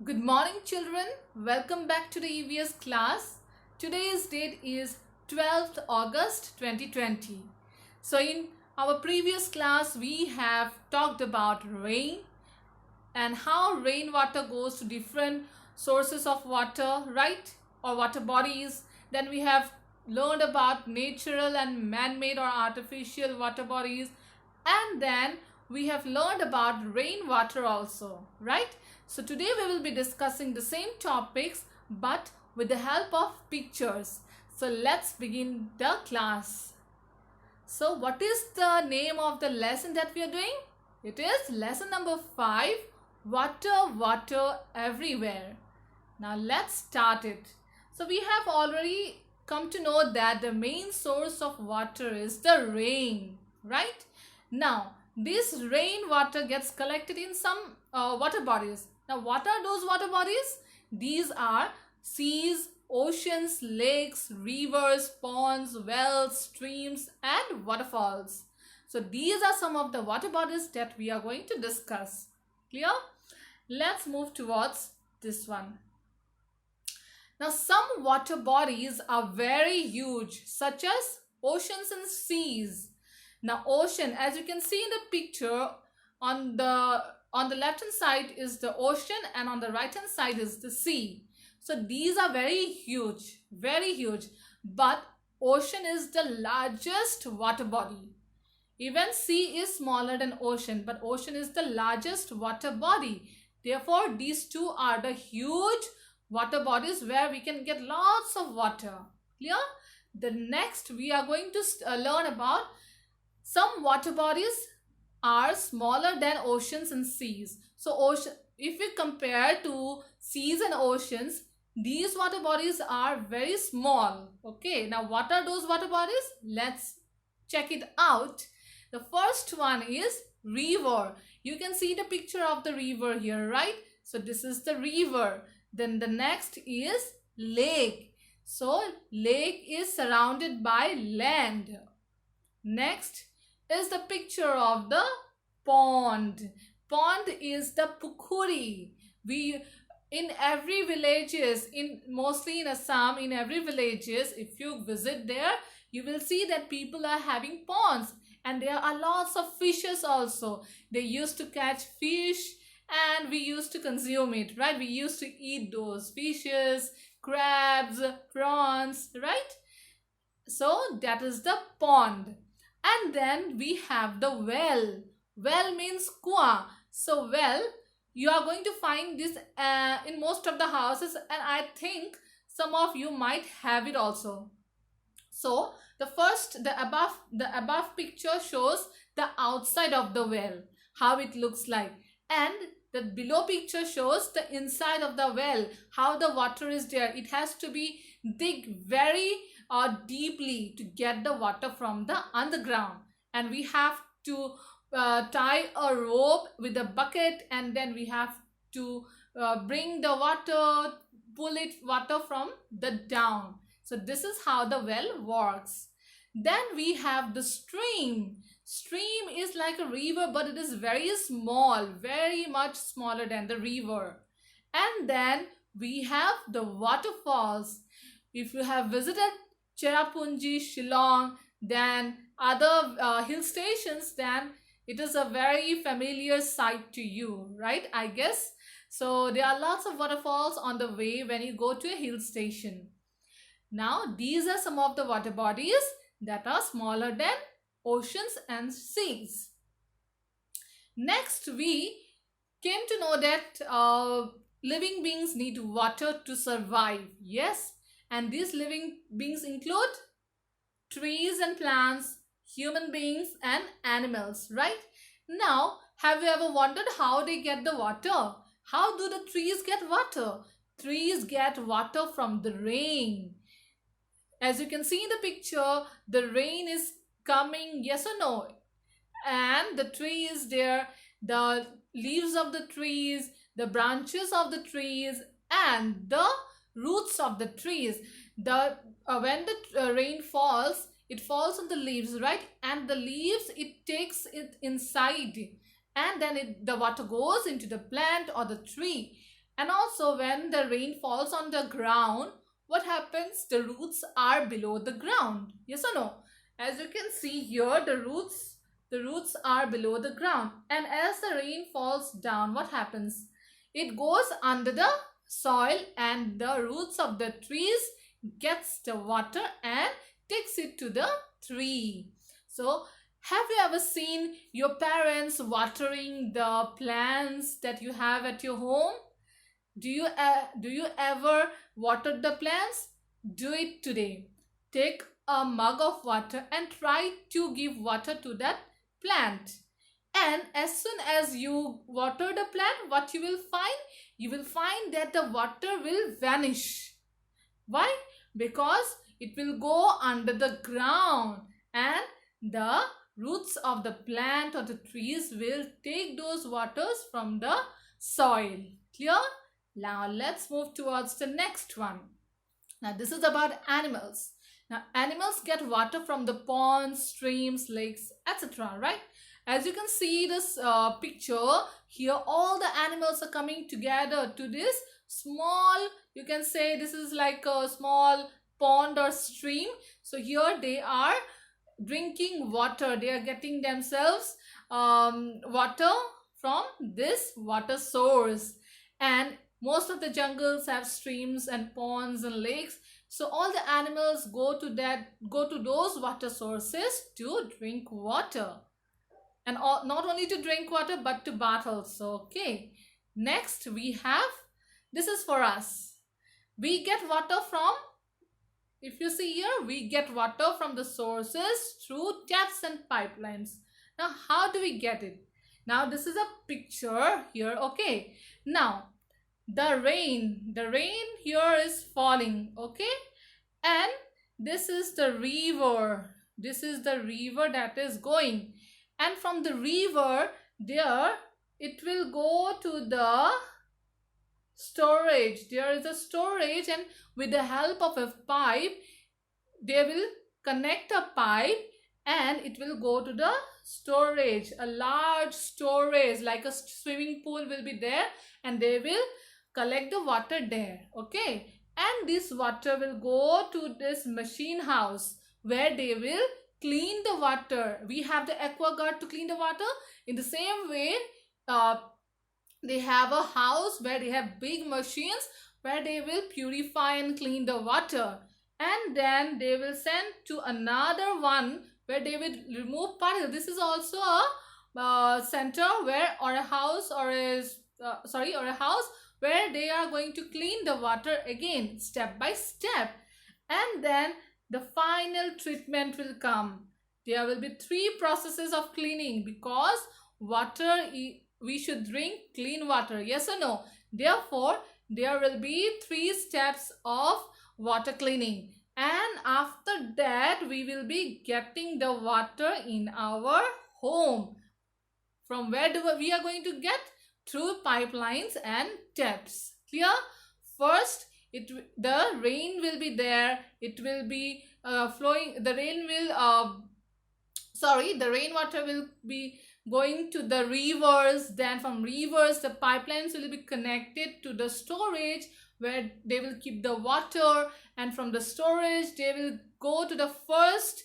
Good morning, children. Welcome back to the EVS class. Today's date is 12th August 2020. So, in our previous class, we have talked about rain and how rainwater goes to different sources of water, right? Or water bodies. Then we have learned about natural and man-made or artificial water bodies. And then we have learned about rainwater also, right? So today we will be discussing the same topics but with the help of pictures. So let's begin the class. So what is the name of the lesson that we are doing? It is lesson number 5, water, water everywhere. Now let's start it. So we have already come to know that the main source of water is the rain, right? Now this rainwater gets collected in some water bodies. Now what are those water bodies? These are seas, oceans, lakes, rivers, ponds, wells, streams and waterfalls. So these are some of the water bodies that we are going to discuss. Clear? Let's move towards this one. Now some water bodies are very huge, such as oceans and seas. Now ocean, as you can see in the picture, on the left hand side is the ocean and on the right hand side is the sea. So these are very huge, but ocean is the largest water body. Even sea is smaller than ocean, but ocean is the largest water body. Therefore these two are the huge water bodies where we can get lots of water. Clear? The next we are going to learn about some water bodies are smaller than oceans and seas. So if we compare to seas and oceans, these water bodies are very small. Okay, now what are those water bodies? Let's check it out. The first one is river. You can see the picture of the river here, right? So this is the river. Then the next is lake. So lake is surrounded by land. Next is the picture of the pond. Pond is the pukhuri. In every villages, mostly in Assam, in every villages, if you visit there, you will see that people are having ponds and there are lots of fishes also. They used to catch fish and we used to consume it, right? We used to eat those fishes, crabs, prawns, right? So that is the pond. And then we have the well. Well means kua. So well, you are going to find this in most of the houses and I think some of you might have it also. So the above picture shows the outside of the well, how it looks like, and the below picture shows the inside of the well, how the water is there. It has to be dig very deeply to get the water from the underground, and we have to tie a rope with a bucket, and then we have to bring the water, pull it water from the down. So this is how the well works. Then we have the stream. Stream is like a river, but it is very small, very much smaller than the river. And then we have the waterfalls. If you have visited Cherrapunji, Shillong, then other hill stations, then it is a very familiar sight to you, right? I guess. So there are lots of waterfalls on the way when you go to a hill station. Now these are some of the water bodies that are smaller than oceans and seas. Next we came to know that living beings need water to survive. Yes, and these living beings include trees and plants, human beings and animals, right? Now, have you ever wondered how they get the water? How do the trees get water? Trees get water from the rain. As you can see in the picture, the rain is coming, yes or no? And the tree is there, the leaves of the trees, the branches of the trees and the roots of the trees. When the rain falls, it falls on the leaves, right? And the leaves, it takes it inside and then the water goes into the plant or the tree. And also when the rain falls on the ground, what happens? The roots are below the ground. Yes or no? As you can see here, the roots are below the ground. And as the rain falls down, what happens? It goes under the soil and the roots of the trees gets the water and takes it to the tree. So have you ever seen your parents watering the plants that you have at your home? Do you ever water the plants? Do it today. Take a mug of water and try to give water to that plant. And as soon as you water the plant, what you will find? You will find that the water will vanish. Why? Because it will go under the ground and the roots of the plant or the trees will take those waters from the soil. Clear? Now let's move towards the next one. Now this is about animals. Now animals get water from the ponds, streams, lakes, etc. Right? As you can see this picture, here all the animals are coming together to this small, you can say this is like a small pond or stream. So here they are drinking water. They are getting themselves water from this water source. And most of the jungles have streams and ponds and lakes. So all the animals go to those water sources to drink water. And not only to drink water but to bath also. Okay. Next we have, this is for us. We get water from, if you see here, we get water from the sources through taps and pipelines. Now how do we get it? Now this is a picture here. Okay. Now the rain here is falling. Okay. And this is the river. This is the river that is going. And from the river, there it will go to the storage. There is a storage, and with the help of a pipe, they will connect a pipe and it will go to the storage. A large storage like a swimming pool will be there, and they will collect the water there. Okay. And this water will go to this machine house where they will clean the water. We have the AquaGuard to clean the water. In the same way, they have a house where they have big machines where they will purify and clean the water. And then they will send to another one where they will remove particles. This is also a center where, or a house, or a house where they are going to clean the water again step by step. And then the final treatment will come. There will be 3 processes of cleaning, because water, we should drink clean water. Yes or no? Therefore, there will be 3 steps of water cleaning. And after that, we will be getting the water in our home. From where we are going to get? Through pipelines and taps. Clear? First, the rain will be there. It will be flowing. The rainwater will be going to the rivers. Then from rivers, the pipelines will be connected to the storage where they will keep the water. And from the storage, they will go to the first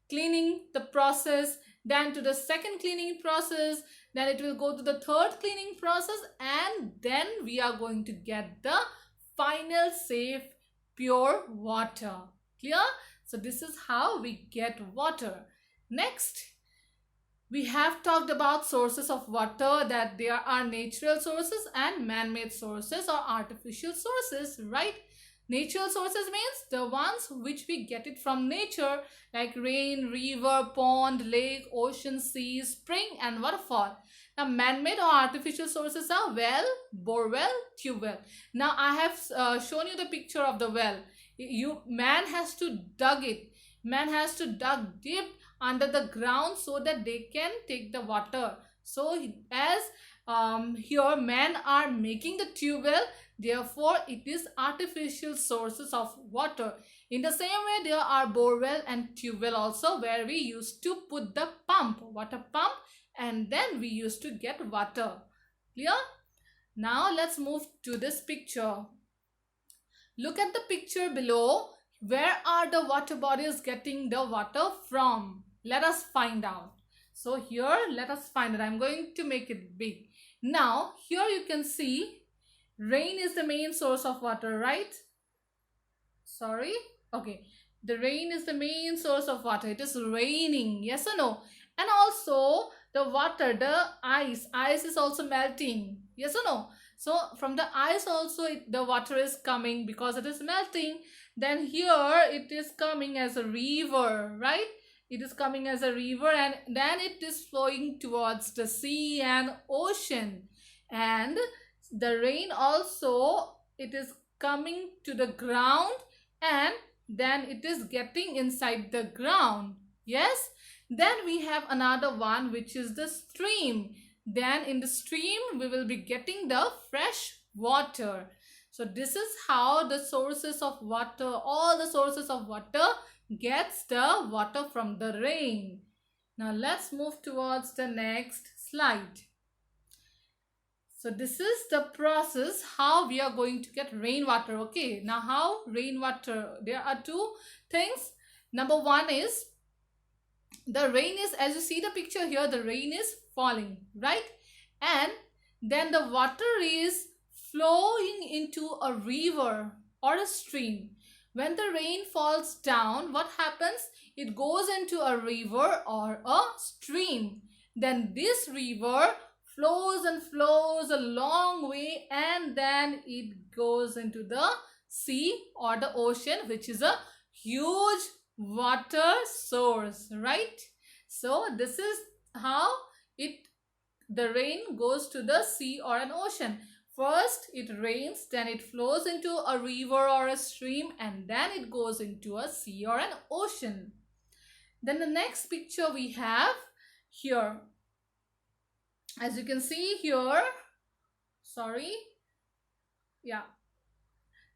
cleaning the process, then to the second cleaning process, then it will go to the third cleaning process, and then we are going to get the final safe pure water. Clear? So this is how we get water. Next, we have talked about sources of water, that there are natural sources and man-made sources or artificial sources, right? Natural sources means the ones which we get it from nature, like rain, river, pond, lake, ocean, sea, spring and waterfall. Now man-made or artificial sources are well, borewell, tubewell. Now I have shown you the picture of the well. Man has to dug it. Man has to dug deep under the ground so that they can take the water. So as here men are making the tube well, therefore it is artificial sources of water. In the same way, there are borewell and tube well also, where we used to put the pump, water pump, and then we used to get water. Clear? Now let's move to this picture. Look at the picture below. Where are the water bodies getting the water from? Let us find out. So here, let us find it. I'm going to make it big. Now, here you can see rain is the main source of water, right? Sorry? Okay. The rain is the main source of water. It is raining. Yes or no? And also, the water, the ice is also melting. Yes or no? So from the ice also the water is coming because it is melting. Then here it is coming as a river, right? It is coming as a river, and then it is flowing towards the sea and ocean. And the rain also, it is coming to the ground, and then it is getting inside the ground. Yes? Then we have another one, which is the stream. Then in the stream we will be getting the fresh water. So this is how the sources of water, all the sources of water gets the water from the rain. Now let's move towards the next slide. So this is the process how we are going to get rainwater. Okay, now how rainwater, there are two things. Number one is, the rain is, as you see the picture here, the rain is falling, right? And then the water is flowing into a river or a stream. When the rain falls down, what happens? It goes into a river or a stream. Then this river flows and flows a long way, and then it goes into the sea or the ocean, which is a huge water source, right? So this is how the rain goes to the sea or an ocean. First it rains, then it flows into a river or a stream, and then it goes into a sea or an ocean. Then the next picture we have here. As you can see here,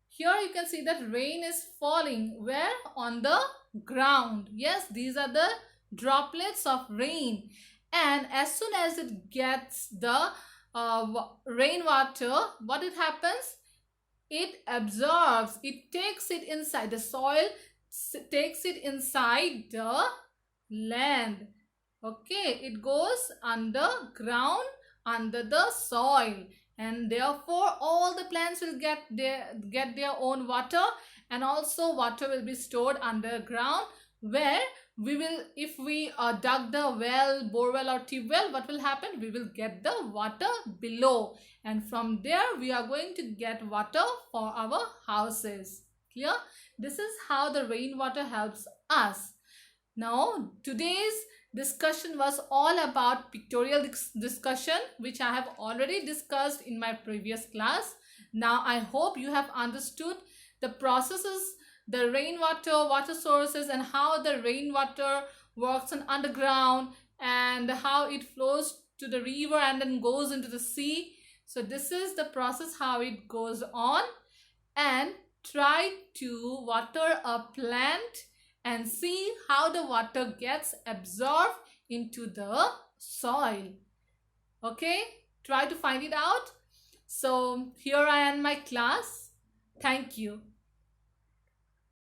here you can see that rain is falling. Where? On the ground. Yes, these are the droplets of rain. And as soon as it gets the rainwater, what it happens? It absorbs, it takes it inside the soil, takes it inside the land. Okay, it goes underground, under the soil, and therefore all the plants will get their own water, and also water will be stored underground, where we will, if we dug the well, borewell or tube well, what will happen? We will get the water below, and from there we are going to get water for our houses. Clear? This is how the rainwater helps us. Now today's discussion was all about pictorial discussion, which I have already discussed in my previous class. Now I hope you have understood the processes, the rainwater, water sources, and how the rainwater works on underground, and how it flows to the river and then goes into the sea. So this is the process how it goes on. And try to water a plant and see how the water gets absorbed into the soil. Okay, try to find it out. So here I end my class. Thank you.